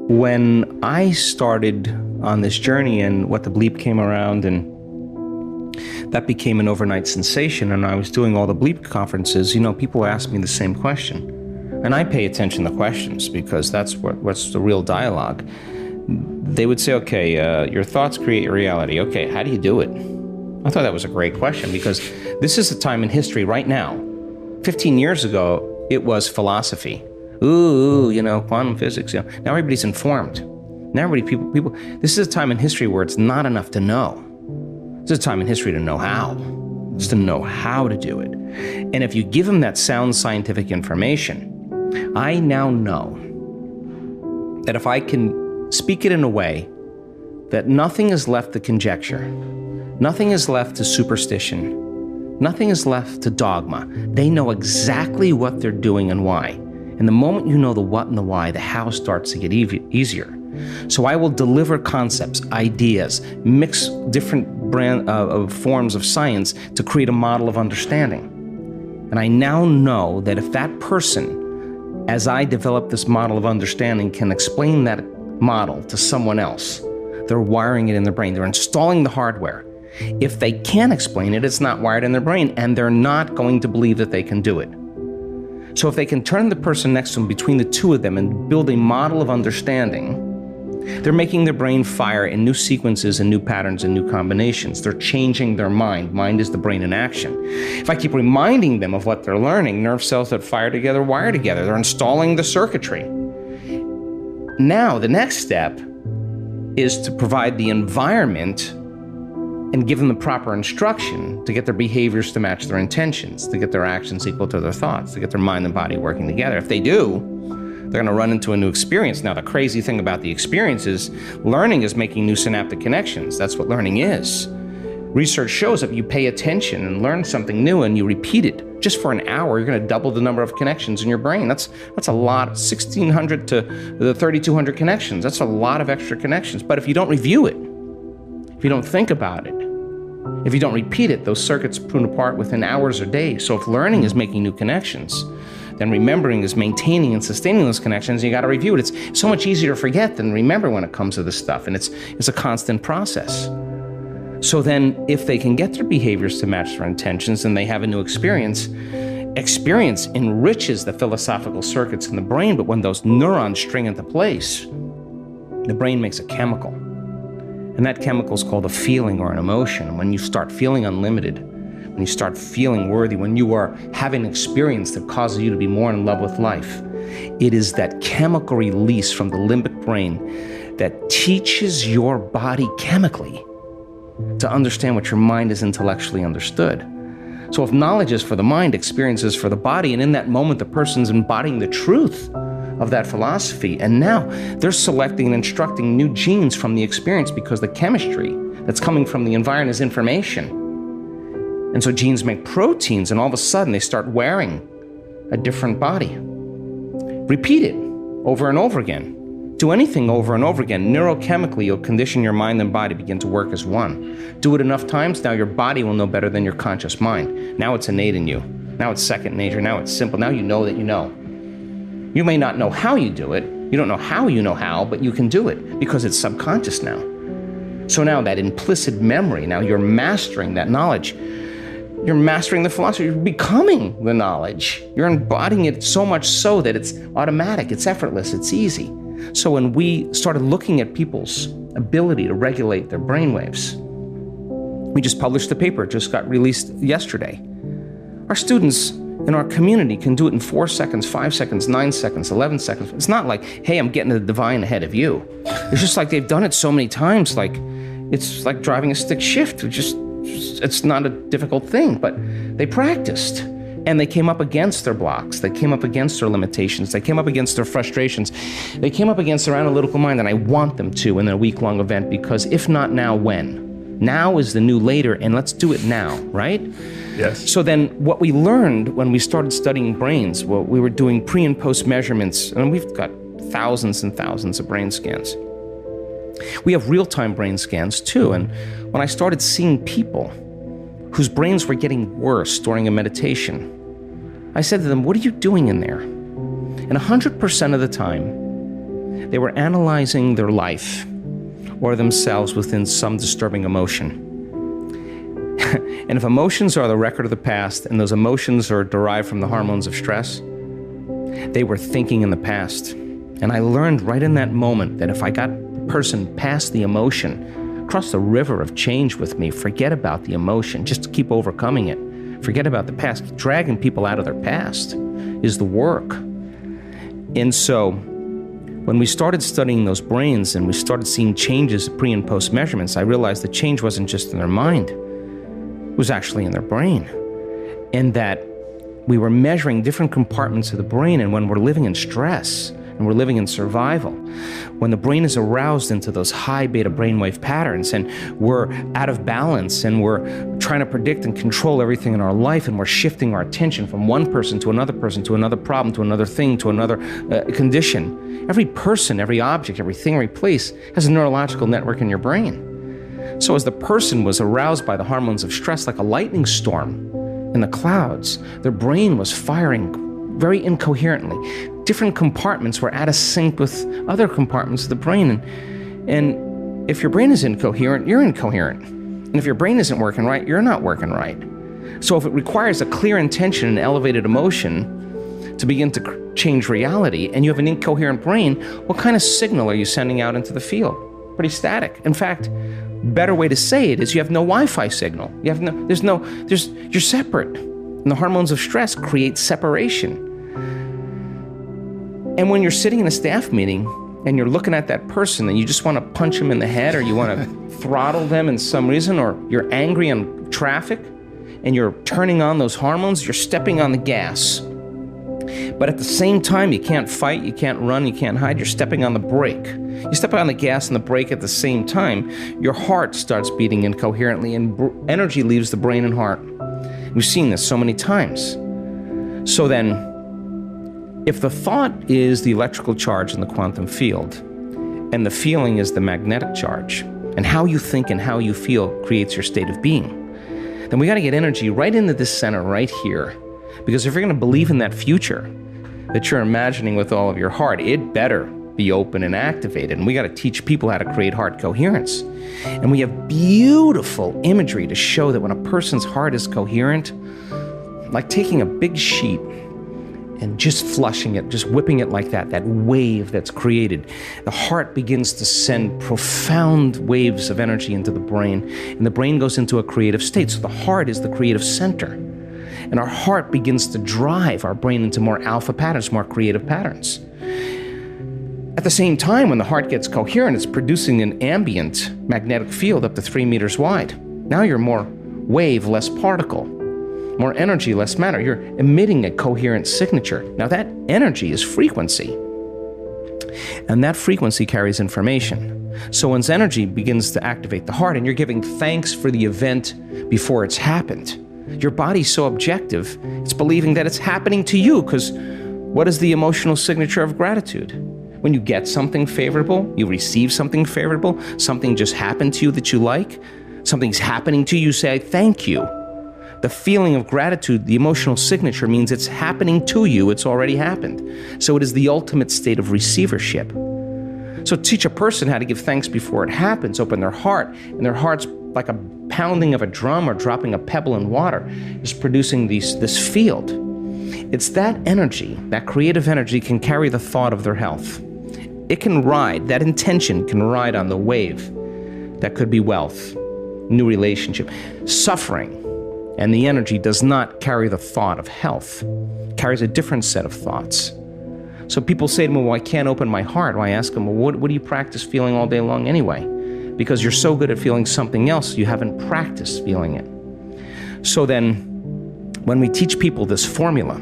When I started on this journey and What the Bleep came around, and that became an overnight sensation, and I was doing all the Bleep conferences, people ask me the same question. And I pay attention to questions because that's what's the real dialogue. They would say, okay, your thoughts create your reality. Okay, how do you do it? I thought that was a great question because this is a time in history right now. 15 years ago, it was philosophy. Quantum physics. Now everybody's informed. Now people. This is a time in history where it's not enough to know. This is a time in history to know how. It's to know how to do it. And if you give them that sound scientific information, I now know that if I can speak it in a way that nothing is left to conjecture, nothing is left to superstition, nothing is left to dogma. They know exactly what they're doing and why. And the moment you know the what and the why, the how starts to get easier. So I will deliver concepts, ideas, mix different forms of science to create a model of understanding. And I now know that if that person, as I develop this model of understanding, can explain that model to someone else, they're wiring it in their brain. They're installing the hardware. If they can't explain it, it's not wired in their brain, and they're not going to believe that they can do it. So if they can turn the person next to them, between the two of them, and build a model of understanding, they're making their brain fire in new sequences and new patterns and new combinations. They're changing their mind. Mind is the brain in action. If I keep reminding them of what they're learning, nerve cells that fire together wire together. They're installing the circuitry. Now, the next step is to provide the environment and give them the proper instruction to get their behaviors to match their intentions, to get their actions equal to their thoughts, to get their mind and body working together. If they do, they're going to run into a new experience. Now, the crazy thing about the experience is learning is making new synaptic connections. That's what learning is. Research shows that if you pay attention and learn something new and you repeat it just for an hour, you're going to double the number of connections in your brain. That's a lot, 1,600 to the 3,200 connections. That's a lot of extra connections. But if you don't review it, if you don't think about it, if you don't repeat it, those circuits prune apart within hours or days. So if learning is making new connections, then remembering is maintaining and sustaining those connections. You got to review it. It's so much easier to forget than remember when it comes to this stuff, and it's a constant process. So then, if they can get their behaviors to match their intentions, and they have a new experience enriches the philosophical circuits in the brain. But when those neurons string into place, the brain makes a chemical. And that chemical is called a feeling or an emotion. And when you start feeling unlimited, when you start feeling worthy, when you are having an experience that causes you to be more in love with life, it is that chemical release from the limbic brain that teaches your body chemically to understand what your mind has intellectually understood. So if knowledge is for the mind, experience is for the body, and in that moment the person's embodying the truth of that philosophy, and now they're selecting and instructing new genes from the experience because the chemistry that's coming from the environment is information. And so genes make proteins, and all of a sudden they start wearing a different body. Repeat it over and over again. Do anything over and over again. Neurochemically, you'll condition your mind and body begin to work as one. Do it enough times, now your body will know better than your conscious mind. Now it's innate in you. Now it's second nature. Now it's simple. Now you know that you know. You may not know how you do it. You don't know how, but you can do it because it's subconscious now. So now that implicit memory, now you're mastering that knowledge. You're mastering the philosophy. You're becoming the knowledge. You're embodying it so much so that it's automatic, it's effortless, it's easy. So when we started looking at people's ability to regulate their brainwaves, we just published the paper. It just got released yesterday. Our students in our community can do it in 4 seconds, 5 seconds, 9 seconds, 11 seconds. It's not like, hey, I'm getting to the divine ahead of you. It's just like they've done it so many times, like it's like driving a stick shift. It's not a difficult thing, but they practiced. And they came up against their blocks. They came up against their limitations. They came up against their frustrations. They came up against their analytical mind, and I want them to in a week-long event, because if not now, when? Now is the new later, and let's do it now, right? Yes. So then what we learned when we started studying brains, well, we were doing pre and post measurements, and we've got thousands and thousands of brain scans. We have real-time brain scans too, and when I started seeing people whose brains were getting worse during a meditation, I said to them, what are you doing in there? And 100% of the time, They were analyzing their life or themselves within some disturbing emotion. And if emotions are the record of the past, and those emotions are derived from the hormones of stress, they were thinking in the past. And I learned right in that moment that if I got the person past the emotion, cross the river of change with me, forget about the emotion, just keep overcoming it. Forget about the past. Dragging people out of their past is the work. And so when we started studying those brains and we started seeing changes, pre and post measurements, I realized the change wasn't just in their mind. It was actually in their brain. And that we were measuring different compartments of the brain, and when we're living in stress and we're living in survival, when the brain is aroused into those high beta brainwave patterns and we're out of balance and we're trying to predict and control everything in our life, and we're shifting our attention from one person to another problem, to another thing, to another condition. Every person, every object, everything, every place has a neurological network in your brain. So as the person was aroused by the hormones of stress like a lightning storm in the clouds, their brain was firing very incoherently. Different compartments were out of sync with other compartments of the brain. And if your brain is incoherent, you're incoherent. And if your brain isn't working right, you're not working right. So if it requires a clear intention and elevated emotion to begin to change reality, and you have an incoherent brain, what kind of signal are you sending out into the field? Pretty static. In fact, better way to say it is you have no Wi-Fi signal. You're separate. And the hormones of stress create separation. And when you're sitting in a staff meeting and you're looking at that person and you just want to punch them in the head, or you want to throttle them in some reason, or you're angry on traffic and you're turning on those hormones, you're stepping on the gas. But at the same time, you can't fight, you can't run, you can't hide, you're stepping on the brake. You step on the gas and the brake at the same time, your heart starts beating incoherently and energy leaves the brain and heart. We've seen this so many times. So then, if the thought is the electrical charge in the quantum field, and the feeling is the magnetic charge, and how you think and how you feel creates your state of being, then we got to get energy right into this center right here. Because if you're going to believe in that future that you're imagining with all of your heart, it better be open and activated. And we got to teach people how to create heart coherence. And we have beautiful imagery to show that when a person's heart is coherent, like taking a big sheet and just flushing it, just whipping it like that wave that's created, the heart begins to send profound waves of energy into the brain, and the brain goes into a creative state. So the heart is the creative center. And our heart begins to drive our brain into more alpha patterns, more creative patterns. At the same time, when the heart gets coherent, it's producing an ambient magnetic field up to 3 meters wide. Now you're more wave, less particle, more energy, less matter. You're emitting a coherent signature. Now that energy is frequency, and that frequency carries information. So when energy begins to activate the heart and you're giving thanks for the event before it's happened, your body's so objective, it's believing that it's happening to you, because what is the emotional signature of gratitude? When you get something favorable, you receive something favorable, something just happened to you that you like, something's happening to you, say, thank you. The feeling of gratitude, the emotional signature, means it's happening to you, it's already happened. So it is the ultimate state of receivership. So teach a person how to give thanks before it happens, open their heart, and their heart's like a pounding of a drum or dropping a pebble in water, is producing this field. It's that energy, that creative energy, can carry the thought of their health. It can ride, that intention can ride on the wave that could be wealth, new relationship, suffering, and the energy does not carry the thought of health, it carries a different set of thoughts. So people say to me, well, I can't open my heart. Well, I ask them, well, what do you practice feeling all day long anyway? Because you're so good at feeling something else, you haven't practiced feeling it. So then, when we teach people this formula,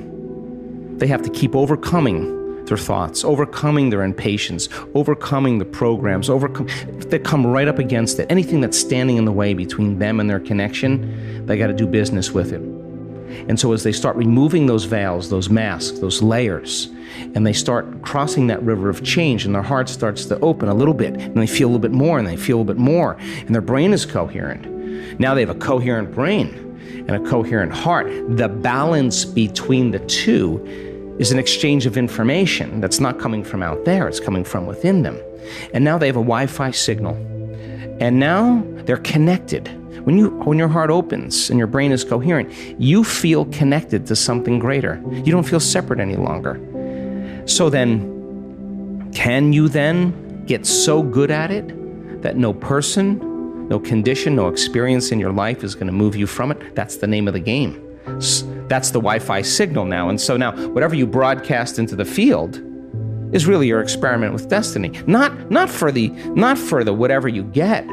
they have to keep overcoming their thoughts, overcoming their impatience, overcoming the programs, they come right up against it. Anything that's standing in the way between them and their connection, they got to do business with it. And so as they start removing those veils, those masks, those layers, and they start crossing that river of change, and their heart starts to open a little bit, and they feel a little bit more, and they feel a little bit more, and their brain is coherent. Now they have a coherent brain and a coherent heart. The balance between the two is an exchange of information that's not coming from out there, it's coming from within them. And now they have a Wi-Fi signal. And now they're connected. When your heart opens and your brain is coherent, you feel connected to something greater. You don't feel separate any longer. So then, can you then get so good at it that no person, no condition, no experience in your life is going to move you from it? That's the name of the game. That's the Wi-Fi signal now. And so now, whatever you broadcast into the field is really your experiment with destiny. Not for the whatever you get,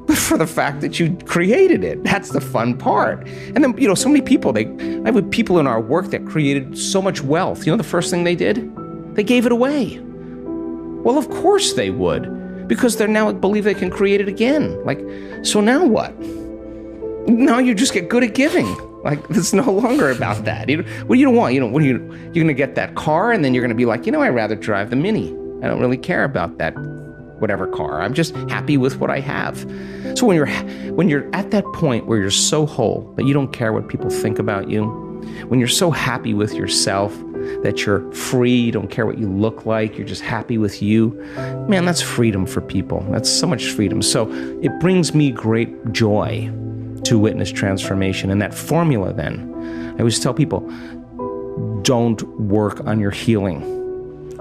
but for the fact that you created it. That's the fun part. And then, so many people, I have people in our work that created so much wealth. The first thing they did? They gave it away. Well, of course they would, because they now believe they can create it again. So now what? Now you just get good at giving. It's no longer about that. What do you want? You're going to get that car, and then you're going to be like, I'd rather drive the Mini. I don't really care about that whatever car. I'm just happy with what I have. So when you're at that point where you're so whole that you don't care what people think about you, when you're so happy with yourself that you're free, you don't care what you look like, you're just happy with you, man, that's freedom for people. That's so much freedom. So it brings me great joy to witness transformation. And that formula then, I always tell people, don't work on your healing.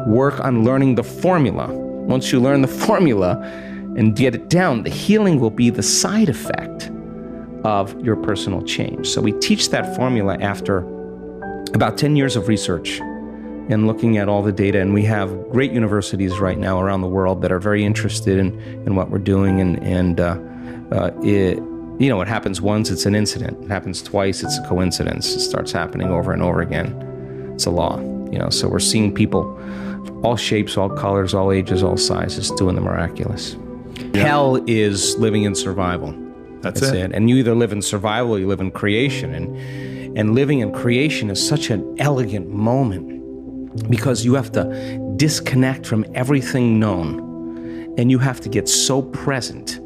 Work on learning the formula. Once you learn the formula and get it down, the healing will be the side effect of your personal change. So we teach that formula after about 10 years of research and looking at all the data. And we have great universities right now around the world that are very interested in what we're doing. It happens once, it's an incident. It happens twice, it's a coincidence. It starts happening over and over again. It's a law. So we're seeing people, all shapes, all colors, all ages, all sizes, doing the miraculous. Yeah. Hell is living in survival. That's it. And you either live in survival or you live in creation. And living in creation is such an elegant moment because you have to disconnect from everything known. And you have to get so present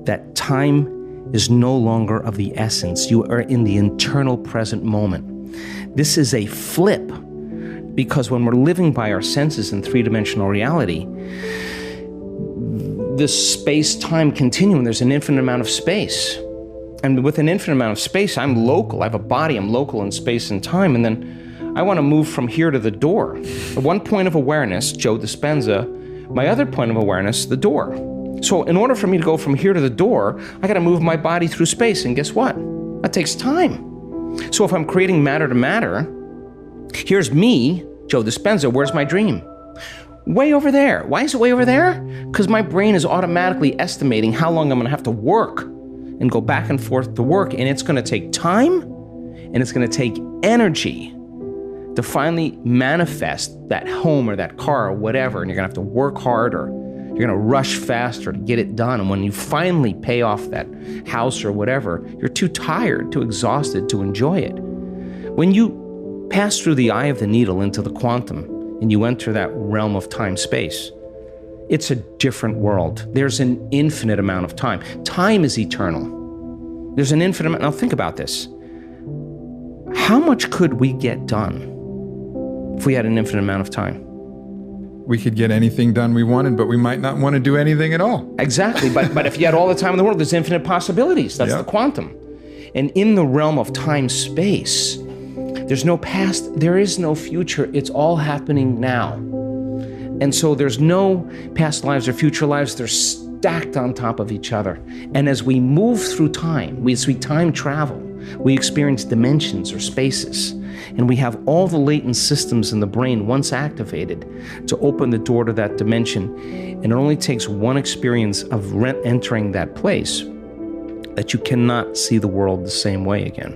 that time is no longer of the essence. You are in the internal present moment. This is a flip. Because when we're living by our senses in three-dimensional reality, this space-time continuum, there's an infinite amount of space. And with an infinite amount of space, I'm local. I have a body, I'm local in space and time. And then I want to move from here to the door. At one point of awareness, Joe Dispenza, my other point of awareness, the door. So in order for me to go from here to the door, I got to move my body through space. And guess what? That takes time. So if I'm creating matter to matter, here's me, Joe Dispenza, where's my dream? Way over there. Why is it way over there? Because my brain is automatically estimating how long I'm going to have to work and go back and forth to work. And it's going to take time and it's going to take energy to finally manifest that home or that car or whatever. And you're going to have to work hard or you're going to rush faster to get it done. And when you finally pay off that house or whatever, you're too tired, too exhausted to enjoy it. When you pass through the eye of the needle into the quantum and you enter that realm of time-space, it's a different world. There's an infinite amount of time. Time is eternal. There's an infinite amount. Now think about this. How much could we get done if we had an infinite amount of time? We could get anything done we wanted, but we might not want to do anything at all. Exactly. But if you had all the time in the world, there's infinite possibilities. That's the quantum. And in the realm of time-space, there's no past, there is no future. It's all happening now. And so there's no past lives or future lives. They're stacked on top of each other. And as we move through time, as we time travel, we experience dimensions or spaces. And we have all the latent systems in the brain once activated to open the door to that dimension. And it only takes one experience of entering that place that you cannot see the world the same way again.